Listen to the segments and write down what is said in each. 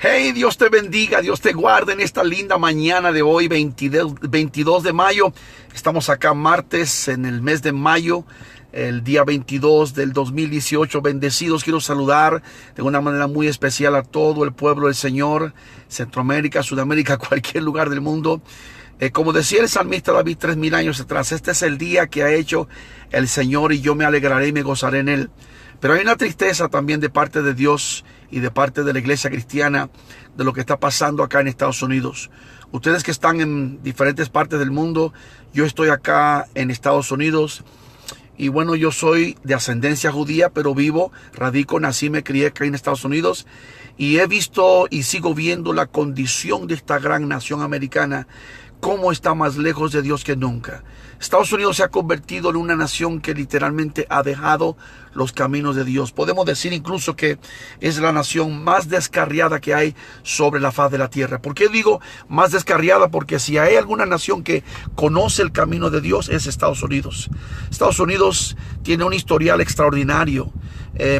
Hey, Dios te bendiga, Dios te guarde en esta linda mañana de hoy, 22 de mayo. Estamos acá martes en el mes de mayo, el día 22 del 2018. Bendecidos, quiero saludar de una manera muy especial a todo el pueblo del Señor, Centroamérica, Sudamérica, cualquier lugar del mundo. Como decía el salmista David 3000 años atrás, este es el día que ha hecho el Señor y yo me alegraré y me gozaré en él. Pero hay una tristeza también de parte de Dios y de parte de la iglesia cristiana de lo que está pasando acá en Estados Unidos. Ustedes que están en diferentes partes del mundo, yo estoy acá en Estados Unidos. Y bueno, yo soy de ascendencia judía, pero radico, nací, me crié acá en Estados Unidos. Y he visto y sigo viendo la condición de esta gran nación americana, cómo está más lejos de Dios que nunca. Estados Unidos se ha convertido en una nación que literalmente ha dejado los caminos de Dios. Podemos decir incluso que es la nación más descarriada que hay sobre la faz de la tierra. ¿Por qué digo más descarriada? Porque si hay alguna nación que conoce el camino de Dios es Estados Unidos. Estados Unidos tiene un historial extraordinario.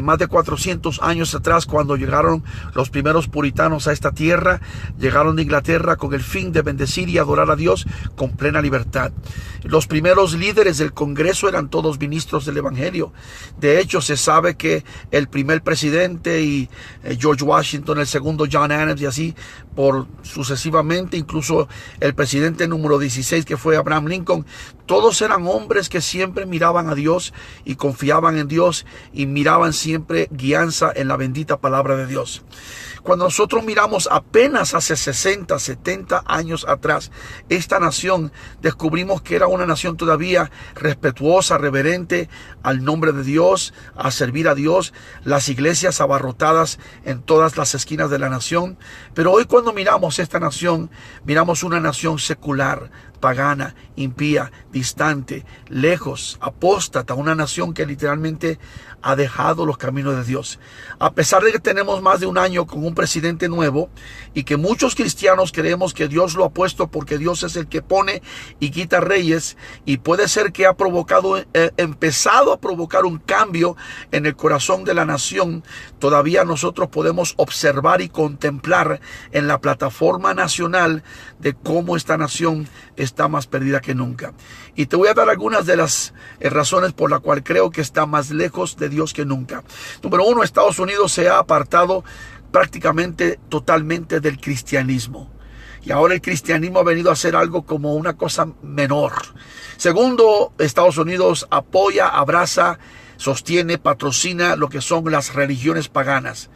Más de 400 años atrás, cuando llegaron los primeros puritanos a esta tierra, llegaron de Inglaterra con el fin de bendecir y adorar a Dios con plena libertad. Los primeros líderes del Congreso eran todos ministros del Evangelio. De hecho, se sabe que el primer presidente y George Washington, el segundo John Adams y así por sucesivamente, incluso el presidente número 16 que fue Abraham Lincoln, todos eran hombres que siempre miraban a Dios y confiaban en Dios y miraban siempre guianza en la bendita palabra de Dios. Cuando nosotros miramos apenas hace 60, 70 años atrás, esta nación, descubrimos que era una nación todavía respetuosa, reverente al nombre de Dios, a servir a Dios, las iglesias abarrotadas en todas las esquinas de la nación. Pero hoy cuando miramos esta nación, miramos una nación secular, pagana, impía, distante, lejos, apóstata, una nación que literalmente ha dejado los caminos de Dios. A pesar de que tenemos más de un año con un presidente nuevo y que muchos cristianos creemos que Dios lo ha puesto porque Dios es el que pone y quita reyes, y puede ser que ha empezado a provocar un cambio en el corazón de la nación, todavía nosotros podemos observar y contemplar en la plataforma nacional de cómo esta nación está más perdida que nunca. Y te voy a dar algunas de las razones por las cuales creo que está más lejos de Dios que nunca. Número uno, Estados Unidos se ha apartado prácticamente totalmente del cristianismo. Y ahora el cristianismo ha venido a ser algo como una cosa menor. Segundo, Estados Unidos apoya, abraza, sostiene, patrocina lo que son las religiones paganas.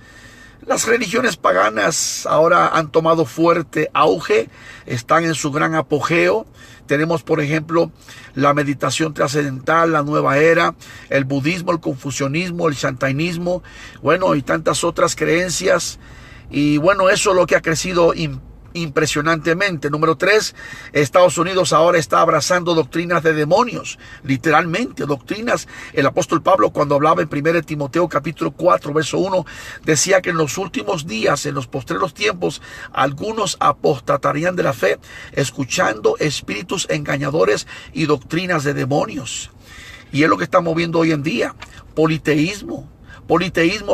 Las religiones paganas ahora han tomado fuerte auge, están en su gran apogeo. Tenemos, por ejemplo, la meditación trascendental, la nueva era, el budismo, el confucianismo, el shantaísmo, bueno, y tantas otras creencias. Y bueno, eso es lo que ha crecido impresionantemente. Número 3, Estados Unidos ahora está abrazando doctrinas de demonios, literalmente doctrinas. El apóstol Pablo, cuando hablaba en 1 Timoteo capítulo 4 verso 1, decía que en los últimos días, en los postreros tiempos, algunos apostatarían de la fe, escuchando espíritus engañadores y doctrinas de demonios. Y es lo que estamos viendo hoy en día. Politeísmo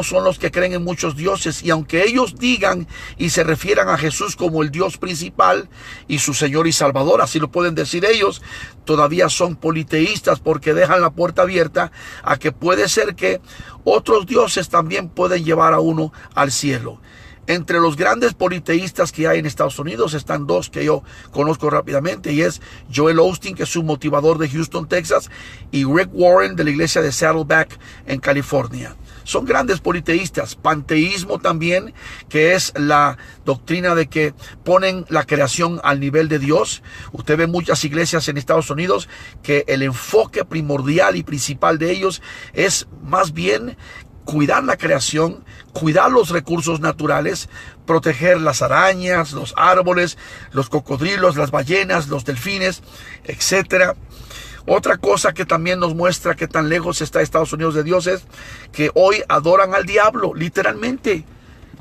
son los que creen en muchos dioses, y aunque ellos digan y se refieran a Jesús como el Dios principal y su Señor y Salvador, así lo pueden decir ellos, todavía son politeístas porque dejan la puerta abierta a que puede ser que otros dioses también pueden llevar a uno al cielo. Entre los grandes politeístas que hay en Estados Unidos están dos que yo conozco rápidamente, y es Joel Osteen, que es un motivador de Houston, Texas, y Rick Warren de la iglesia de Saddleback en California. Son grandes politeístas. Panteísmo también, que es la doctrina de que ponen la creación al nivel de Dios. Usted ve muchas iglesias en Estados Unidos que el enfoque primordial y principal de ellos es más bien cuidar la creación, cuidar los recursos naturales, proteger las arañas, los árboles, los cocodrilos, las ballenas, los delfines, etcétera. Otra cosa que también nos muestra que tan lejos está Estados Unidos de Dios es que hoy adoran al diablo, literalmente.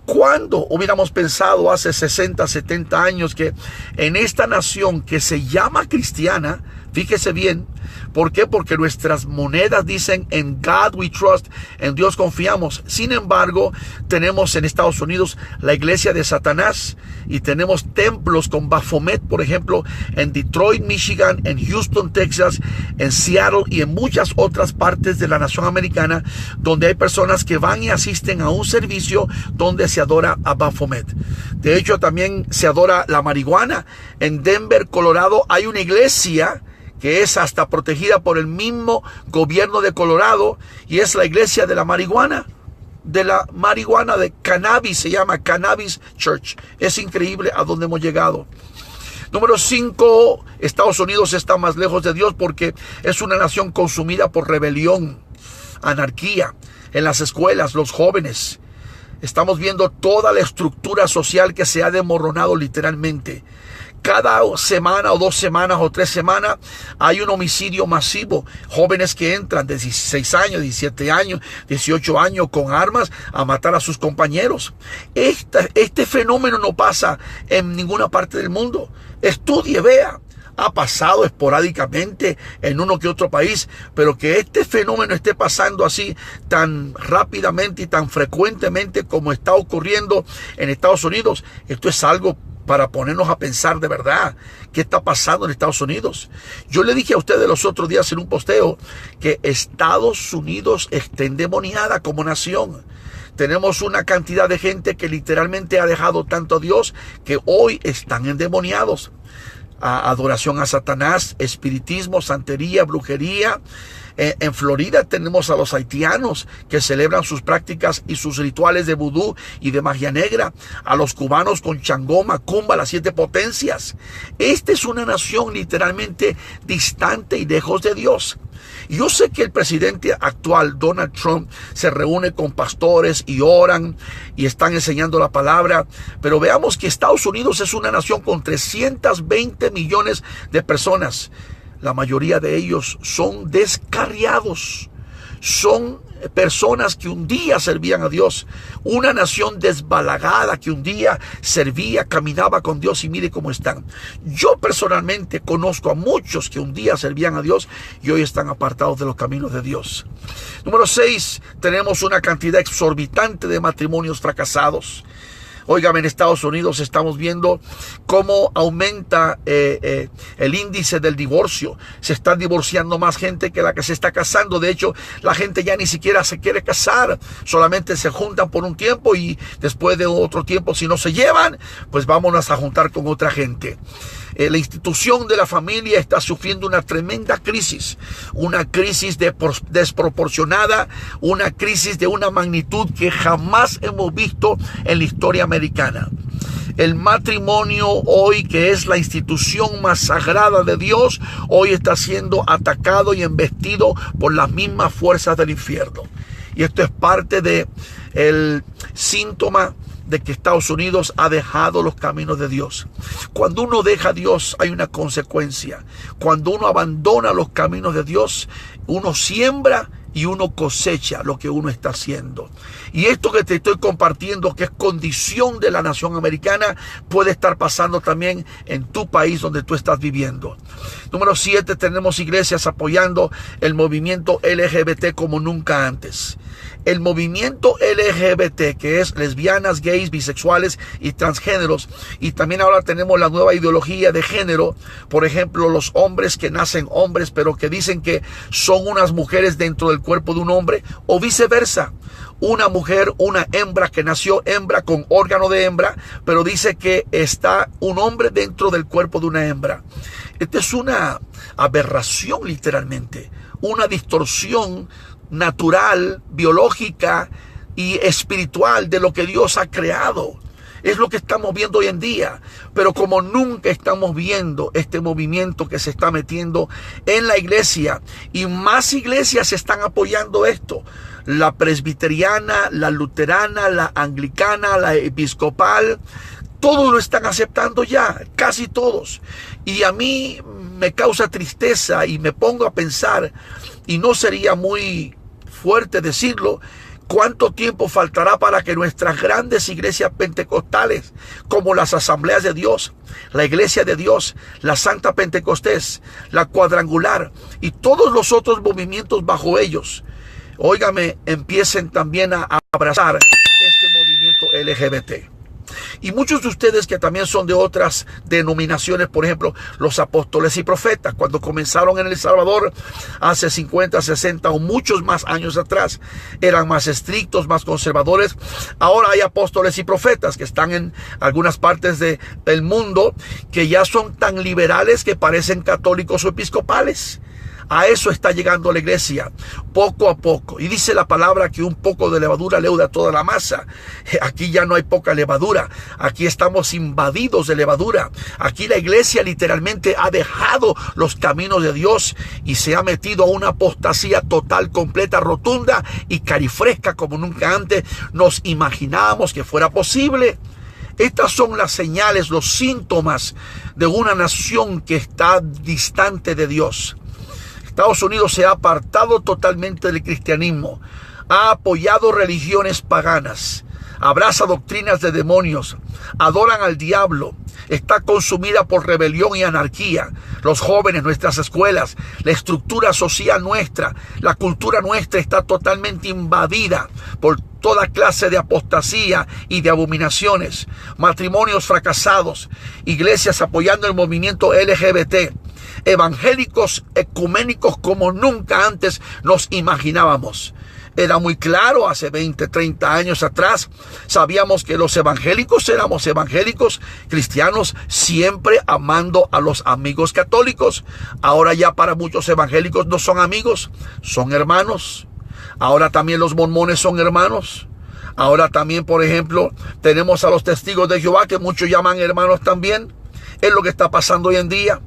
¿Cuándo hubiéramos pensado hace 60, 70 años que en esta nación que se llama cristiana, Fíjese bien. ¿Por qué? Porque nuestras monedas dicen en God we trust, en Dios confiamos. Sin embargo, tenemos en Estados Unidos la iglesia de Satanás y tenemos templos con Baphomet, por ejemplo, en Detroit, Michigan, en Houston, Texas, en Seattle y en muchas otras partes de la nación americana, donde hay personas que van y asisten a un servicio donde se adora a Baphomet. De hecho, también se adora la marihuana. En Denver, Colorado, hay una iglesia que es hasta protegida por el mismo gobierno de Colorado, y es la iglesia de la marihuana, de cannabis, se llama Cannabis Church. Es increíble a dónde hemos llegado. Número 5, Estados Unidos está más lejos de Dios porque es una nación consumida por rebelión, anarquía. En las escuelas, los jóvenes, estamos viendo toda la estructura social que se ha desmoronado literalmente. Cada semana o 2 semanas o 3 semanas hay un homicidio masivo. Jóvenes que entran de 16 años, 17 años, 18 años con armas a matar a sus compañeros. Este fenómeno no pasa en ninguna parte del mundo. Estudie, vea. Ha pasado esporádicamente en uno que otro país, pero que este fenómeno esté pasando así tan rápidamente y tan frecuentemente como está ocurriendo en Estados Unidos, esto es algo para ponernos a pensar de verdad qué está pasando en Estados Unidos. Yo le dije a ustedes los otros días en un posteo que Estados Unidos está endemoniada como nación. Tenemos una cantidad de gente que literalmente ha dejado tanto a Dios que hoy están endemoniados. Adoración a Satanás, espiritismo, santería, brujería. En Florida tenemos a los haitianos que celebran sus prácticas y sus rituales de vudú y de magia negra. A los cubanos con Changó, Macumba, las 7 potencias. Esta es una nación literalmente distante y lejos de Dios. Yo sé que el presidente actual, Donald Trump, se reúne con pastores y oran y están enseñando la palabra, pero veamos que Estados Unidos es una nación con 320 millones de personas. La mayoría de ellos son descarriados, son personas que un día servían a Dios, una nación desbalagada que un día servía, caminaba con Dios, y mire cómo están. Yo personalmente conozco a muchos que un día servían a Dios y hoy están apartados de los caminos de Dios. Número 6, tenemos una cantidad exorbitante de matrimonios fracasados. Óigame, en Estados Unidos estamos viendo cómo aumenta el índice del divorcio. Se están divorciando más gente que la que se está casando. De hecho, la gente ya ni siquiera se quiere casar. Solamente se juntan por un tiempo y después de otro tiempo, si no se llevan, pues vámonos a juntar con otra gente. La institución de la familia está sufriendo una tremenda crisis. Una crisis desproporcionada. Una crisis de una magnitud que jamás hemos visto en la historia americana. El matrimonio hoy, que es la institución más sagrada de Dios, hoy está siendo atacado y embestido por las mismas fuerzas del infierno. Y esto es parte del síntoma de que Estados Unidos ha dejado los caminos de Dios. Cuando uno deja a Dios hay una consecuencia. Cuando uno abandona los caminos de Dios, uno siembra y uno cosecha lo que uno está haciendo. Y esto que te estoy compartiendo, que es condición de la nación americana, puede estar pasando también en tu país donde tú estás viviendo. Número 7, tenemos iglesias apoyando el movimiento LGBT como nunca antes. El movimiento LGBT, que es lesbianas, gays, bisexuales y transgéneros, y también ahora tenemos la nueva ideología de género. Por ejemplo, los hombres que nacen hombres pero que dicen que son unas mujeres dentro del cuerpo de un hombre, o viceversa. Una mujer, una hembra que nació hembra con órgano de hembra, pero dice que está un hombre dentro del cuerpo de una hembra. Esta es una aberración literalmente, una distorsión natural, biológica y espiritual de lo que Dios ha creado. Es lo que estamos viendo hoy en día. Pero como nunca estamos viendo este movimiento que se está metiendo en la iglesia, y más iglesias están apoyando esto. La presbiteriana, la luterana, la anglicana, la episcopal, todos lo están aceptando ya, casi todos. Y a mí me causa tristeza y me pongo a pensar, y no sería muy fuerte decirlo, ¿Cuánto tiempo faltará para que nuestras grandes iglesias pentecostales, como las Asambleas de Dios, la Iglesia de Dios, la Santa Pentecostés, la Cuadrangular y todos los otros movimientos bajo ellos, óigame, empiecen también a abrazar este movimiento LGBT? Y muchos de ustedes que también son de otras denominaciones, por ejemplo, los apóstoles y profetas, cuando comenzaron en El Salvador hace 50, 60 o muchos más años atrás, eran más estrictos, más conservadores. Ahora hay apóstoles y profetas que están en algunas partes del mundo que ya son tan liberales que parecen católicos o episcopales. A eso está llegando la iglesia, poco a poco. Y dice la palabra que un poco de levadura leuda toda la masa. Aquí ya no hay poca levadura. Aquí estamos invadidos de levadura. Aquí la iglesia literalmente ha dejado los caminos de Dios y se ha metido a una apostasía total, completa, rotunda y carifresca como nunca antes nos imaginábamos que fuera posible. Estas son las señales, los síntomas de una nación que está distante de Dios. Estados Unidos se ha apartado totalmente del cristianismo, ha apoyado religiones paganas, abraza doctrinas de demonios, adoran al diablo, está consumida por rebelión y anarquía. Los jóvenes, nuestras escuelas, la estructura social nuestra, la cultura nuestra está totalmente invadida por toda clase de apostasía y de abominaciones, matrimonios fracasados, iglesias apoyando el movimiento LGBT, evangélicos ecuménicos como nunca antes nos imaginábamos. Era muy claro hace 20, 30 años atrás. Sabíamos que los evangélicos éramos evangélicos cristianos, siempre amando a los amigos católicos. Ahora ya para muchos evangélicos no son amigos, son hermanos. Ahora también los mormones son hermanos. Ahora también, por ejemplo, tenemos a los testigos de Jehová, que muchos llaman hermanos también. Es lo que está pasando hoy en día.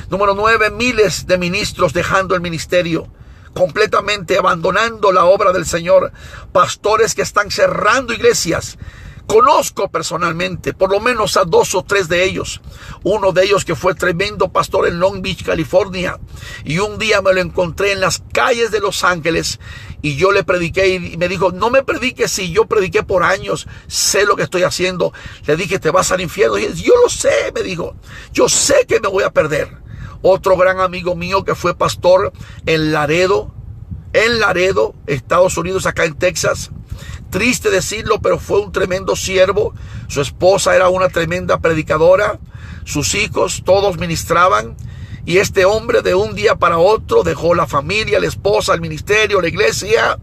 Número 9, miles de ministros dejando el ministerio, completamente abandonando la obra del Señor. Pastores que están cerrando iglesias. Conozco personalmente por lo menos a 2 o 3 de ellos. Uno de ellos que fue tremendo pastor en Long Beach, California. Y un día me lo encontré en las calles de Los Ángeles. Y yo le prediqué y me dijo, no me prediques si yo prediqué por años. Sé lo que estoy haciendo. Le dije, te vas al infierno. Y yo lo sé, me dijo. Yo sé que me voy a perder. Otro gran amigo mío que fue pastor en Laredo, Estados Unidos, acá en Texas. Triste decirlo, pero fue un tremendo siervo. Su esposa era una tremenda predicadora. Sus hijos, todos ministraban. Y este hombre de un día para otro dejó la familia, la esposa, el ministerio, la iglesia.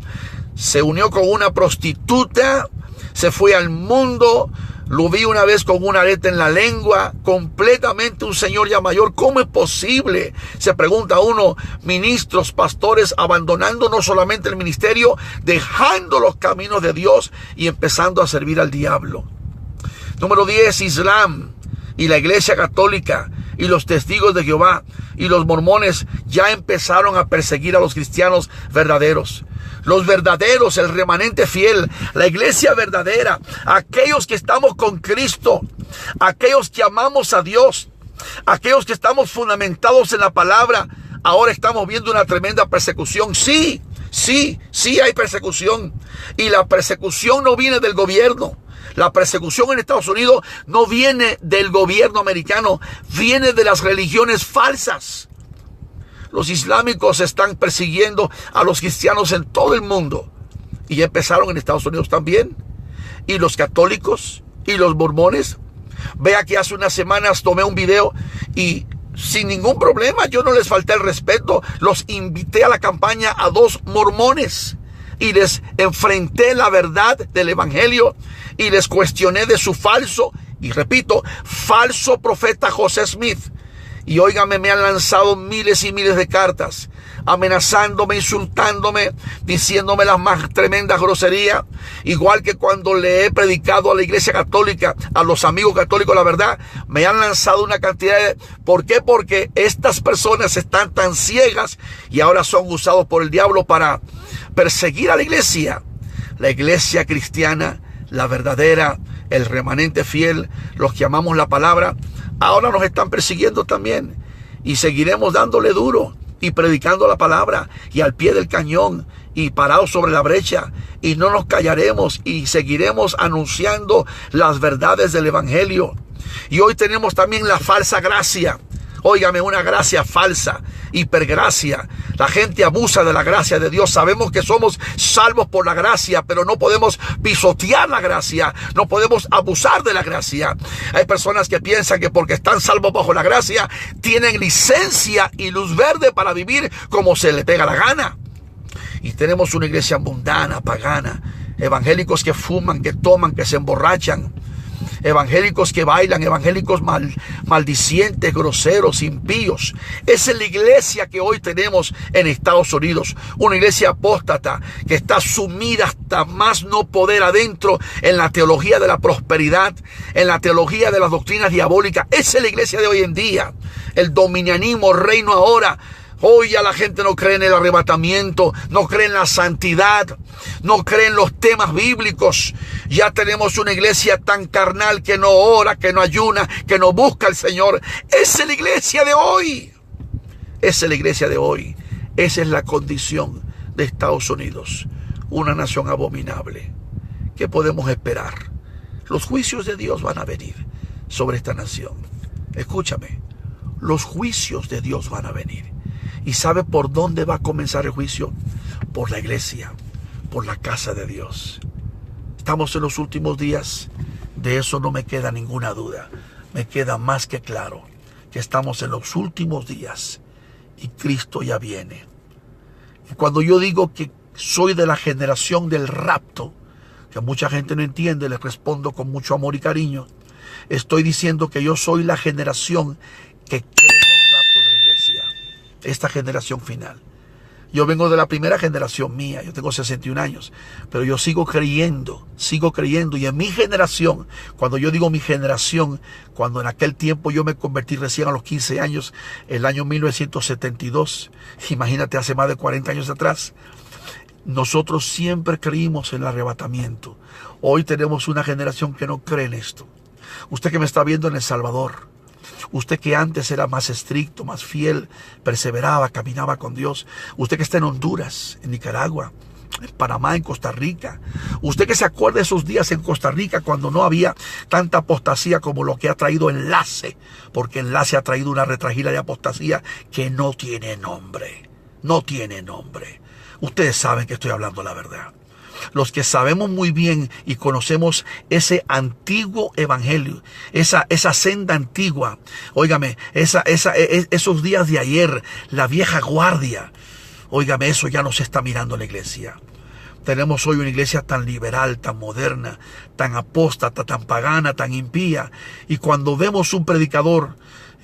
Se unió con una prostituta. Se fue al mundo. Lo vi una vez con una areta en la lengua, completamente un señor ya mayor. ¿Cómo es posible? Se pregunta uno, ministros, pastores, abandonando no solamente el ministerio, dejando los caminos de Dios y empezando a servir al diablo. Número 10, Islam y la Iglesia Católica y los testigos de Jehová y los mormones ya empezaron a perseguir a los cristianos verdaderos. Los verdaderos, el remanente fiel, la iglesia verdadera, aquellos que estamos con Cristo, aquellos que amamos a Dios, aquellos que estamos fundamentados en la palabra. Ahora estamos viendo una tremenda persecución. Sí hay persecución. Y la persecución no viene del gobierno. La persecución en Estados Unidos no viene del gobierno americano, viene de las religiones falsas. Los islámicos están persiguiendo a los cristianos en todo el mundo. Y empezaron en Estados Unidos también. Y los católicos y los mormones. Vea que hace unas semanas tomé un video y sin ningún problema, yo no les falté el respeto. Los invité a la campaña a 2 mormones. Y les enfrenté la verdad del evangelio. Y les cuestioné de su falso, y repito, falso profeta José Smith. Y óigame, me han lanzado miles y miles de cartas, amenazándome, insultándome, diciéndome las más tremendas groserías. Igual que cuando le he predicado a la iglesia católica, a los amigos católicos, la verdad, me han lanzado una cantidad de... ¿Por qué? Porque estas personas están tan ciegas y ahora son usados por el diablo para perseguir a la iglesia cristiana, la verdadera, el remanente fiel, los que amamos la palabra. Ahora nos están persiguiendo también y seguiremos dándole duro y predicando la palabra y al pie del cañón y parados sobre la brecha, y no nos callaremos y seguiremos anunciando las verdades del evangelio. Y hoy tenemos también la falsa gracia. Óigame, una gracia falsa, hipergracia. La gente abusa de la gracia de Dios. Sabemos que somos salvos por la gracia, pero no podemos pisotear la gracia, no podemos abusar de la gracia. Hay personas que piensan que porque están salvos bajo la gracia, tienen licencia y luz verde para vivir como se le pega la gana. Y tenemos una iglesia mundana, pagana, evangélicos que fuman, que toman, que se emborrachan, evangélicos que bailan, evangélicos maldicientes, groseros, impíos. Esa es la iglesia que hoy tenemos en Estados Unidos, una iglesia apóstata que está sumida hasta más no poder adentro en la teología de la prosperidad, en la teología de las doctrinas diabólicas. Esa es la iglesia de hoy en día, el dominianismo, reino ahora. Hoy ya la gente no cree en el arrebatamiento, no cree en la santidad, no cree en los temas bíblicos. Ya tenemos una iglesia tan carnal que no ora, que no ayuna, que no busca al Señor. Esa es la iglesia de hoy. Esa es la iglesia de hoy. Esa es la condición de Estados Unidos. Una nación abominable. ¿Qué podemos esperar? Los juicios de Dios van a venir sobre esta nación. Escúchame, los juicios de Dios van a venir. ¿Y sabe por dónde va a comenzar el juicio? Por la iglesia, por la casa de Dios. Estamos en los últimos días. De eso no me queda ninguna duda. Me queda más que claro que estamos en los últimos días y Cristo ya viene. Y cuando yo digo que soy de la generación del rapto, que mucha gente no entiende, les respondo con mucho amor y cariño. Estoy diciendo que yo soy la generación que cree en el rapto de la iglesia. Esta generación final. Yo vengo de la primera generación mía, yo tengo 61 años, pero yo sigo creyendo, y en mi generación, cuando yo digo mi generación, cuando en aquel tiempo yo me convertí recién a los 15 años, el año 1972, imagínate, hace más de 40 años atrás, nosotros siempre creímos en el arrebatamiento. Hoy tenemos una generación que no cree en esto. Usted que me está viendo en El Salvador, usted que antes era más estricto, más fiel, perseveraba, caminaba con Dios. Usted que está en Honduras, en Nicaragua, en Panamá, en Costa Rica. Usted que se acuerda de esos días en Costa Rica cuando no había tanta apostasía como lo que ha traído Enlace. Porque Enlace ha traído una retragila de apostasía que no tiene nombre. No tiene nombre. Ustedes saben que estoy hablando la verdad. Los que sabemos muy bien y conocemos ese antiguo evangelio, esa senda antigua, óigame, esos días de ayer, la vieja guardia, óigame, eso ya no se está mirando en la iglesia. Tenemos hoy una iglesia tan liberal, tan moderna, tan apóstata, tan pagana, tan impía. Y cuando vemos un predicador,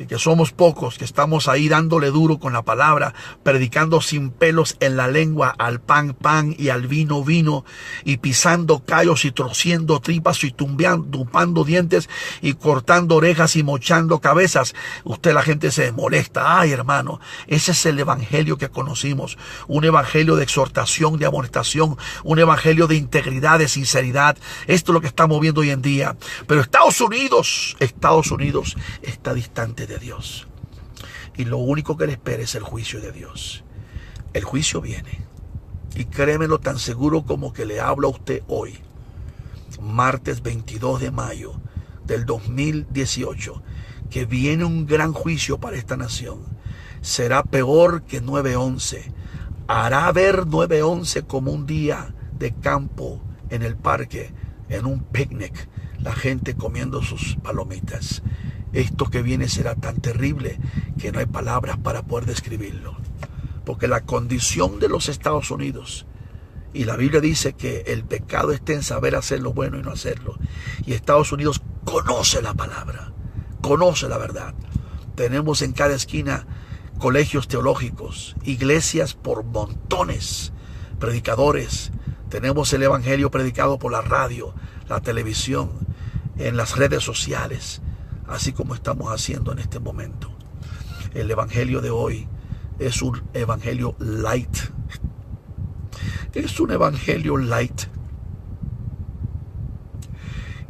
que somos pocos, que estamos ahí dándole duro con la palabra, predicando sin pelos en la lengua, al pan, pan y al vino, vino, y pisando callos y torciendo tripas y tumbando dientes y cortando orejas y mochando cabezas. La gente se molesta. Ay, hermano, ese es el evangelio que conocimos. Un evangelio de exhortación, de amonestación, un evangelio de integridad, de sinceridad. Esto es lo que estamos viendo hoy en día. Pero Estados Unidos está distante de Dios, y lo único que le espera es el juicio de Dios. El juicio viene, y créemelo tan seguro como que le hablo a usted hoy, martes 22 de mayo del 2018, que viene un gran juicio para esta nación. Será peor que 9/11. Hará ver 9/11 como un día de campo en el parque, en un picnic, la gente comiendo sus palomitas. Esto que viene será tan terrible que no hay palabras para poder describirlo. Porque la condición de los Estados Unidos, y la Biblia dice que el pecado está en saber hacer lo bueno y no hacerlo. Y Estados Unidos conoce la palabra, conoce la verdad. Tenemos en cada esquina colegios teológicos, iglesias por montones, predicadores. Tenemos el evangelio predicado por la radio, la televisión, en las redes sociales, así como estamos haciendo en este momento. El evangelio de hoy es un evangelio light. Es un evangelio light.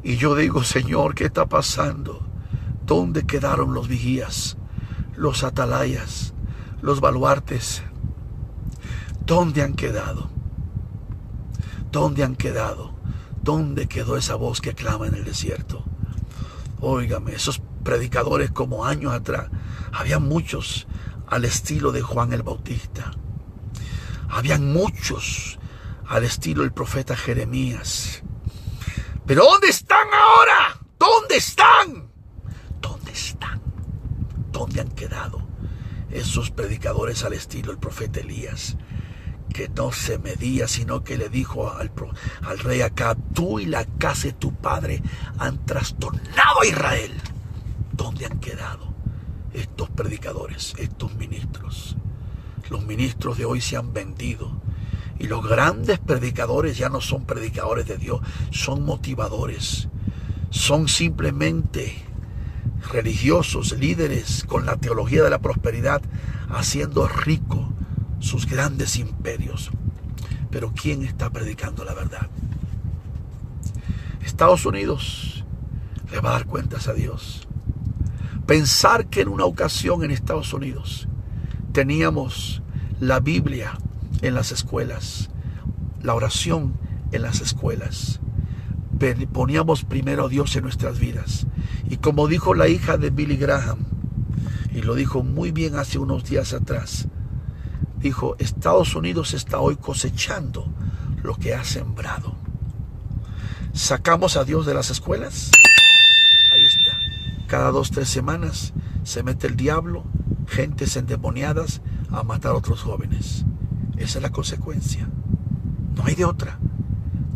Y yo digo, Señor, ¿qué está pasando? ¿Dónde quedaron los vigías, los atalayas, los baluartes? ¿Dónde han quedado? ¿Dónde han quedado? ¿Dónde quedó esa voz que clama en el desierto? Óigame, esos predicadores como años atrás, había muchos al estilo de Juan el Bautista. Habían muchos al estilo del profeta Jeremías. Pero ¿dónde están ahora? ¿Dónde están? ¿Dónde están? ¿Dónde han quedado esos predicadores al estilo del profeta Elías? Que no se medía, sino que le dijo al rey Acab: tú y la casa de tu padre han trastornado a Israel. ¿Dónde han quedado estos predicadores, estos ministros? Los ministros de hoy se han vendido, y los grandes predicadores ya no son predicadores de Dios, son motivadores, son simplemente religiosos, líderes con la teología de la prosperidad, haciendo rico sus grandes imperios. Pero ¿quién está predicando la verdad? Estados Unidos le va a dar cuentas a Dios. Pensar que en una ocasión en Estados Unidos teníamos la Biblia en las escuelas, la oración en las escuelas, poníamos primero a Dios en nuestras vidas. Y como dijo la hija de Billy Graham, y lo dijo muy bien hace unos días atrás, dijo: Estados Unidos está hoy cosechando lo que ha sembrado. ¿Sacamos a Dios de las escuelas? Ahí está. Cada 2-3 semanas se mete el diablo, gentes endemoniadas, a matar a otros jóvenes. Esa es la consecuencia. No hay de otra.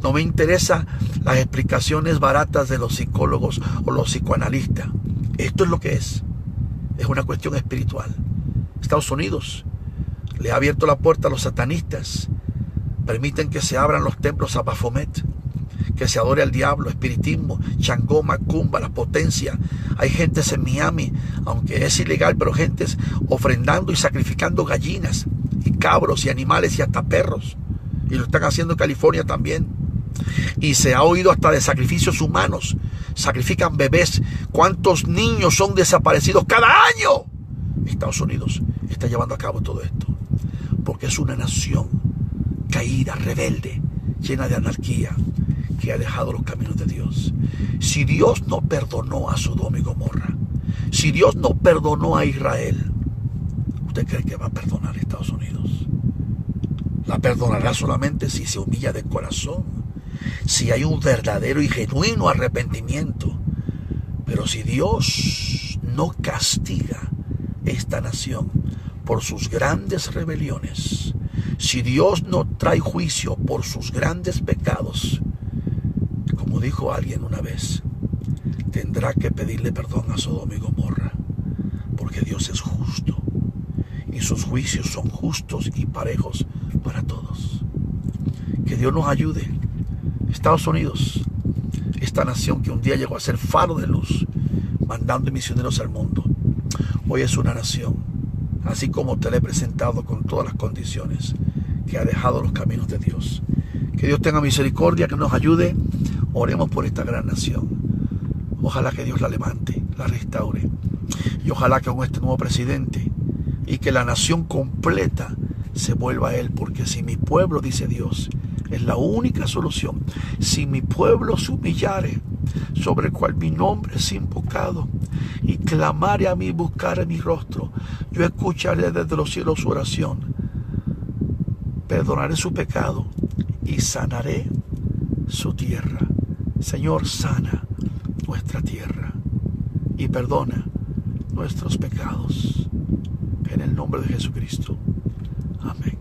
No me interesan las explicaciones baratas de los psicólogos o los psicoanalistas. Esto es lo que es. Es una cuestión espiritual. Estados Unidos le ha abierto la puerta a los satanistas. Permiten que se abran los templos a Baphomet, que se adore al diablo, espiritismo, Changó, Macumba, la potencia. Hay gentes en Miami, aunque es ilegal, pero gentes ofrendando y sacrificando gallinas y cabros y animales y hasta perros. Y lo están haciendo en California también. Y se ha oído hasta de sacrificios humanos. Sacrifican bebés. ¿Cuántos niños son desaparecidos cada año? Estados Unidos está llevando a cabo todo esto porque es una nación caída, rebelde, llena de anarquía, que ha dejado los caminos de Dios. Si Dios no perdonó a Sodoma y Gomorra, si Dios no perdonó a Israel, ¿usted cree que va a perdonar a Estados Unidos? La perdonará solamente si se humilla de corazón, si hay un verdadero y genuino arrepentimiento. Pero si Dios no castiga esta nación por sus grandes rebeliones, si Dios no trae juicio por sus grandes pecados, como dijo alguien una vez, tendrá que pedirle perdón a Sodoma y Gomorra, porque Dios es justo y sus juicios son justos y parejos para todos. Que Dios nos ayude. Estados Unidos, esta nación que un día llegó a ser faro de luz, mandando misioneros al mundo, hoy es una nación, así como te la he presentado, con todas las condiciones, que ha dejado los caminos de Dios. Que Dios tenga misericordia, que nos ayude. Oremos por esta gran nación. Ojalá que Dios la levante, la restaure. Y ojalá que con este nuevo presidente y que la nación completa se vuelva a Él. Porque si mi pueblo, dice Dios, es la única solución. Si mi pueblo se humillare, sobre el cual mi nombre es invocado, y clamare a mí, buscare mi rostro, yo escucharé desde los cielos su oración, perdonaré su pecado y sanaré su tierra. Señor, sana nuestra tierra y perdona nuestros pecados. En el nombre de Jesucristo. Amén.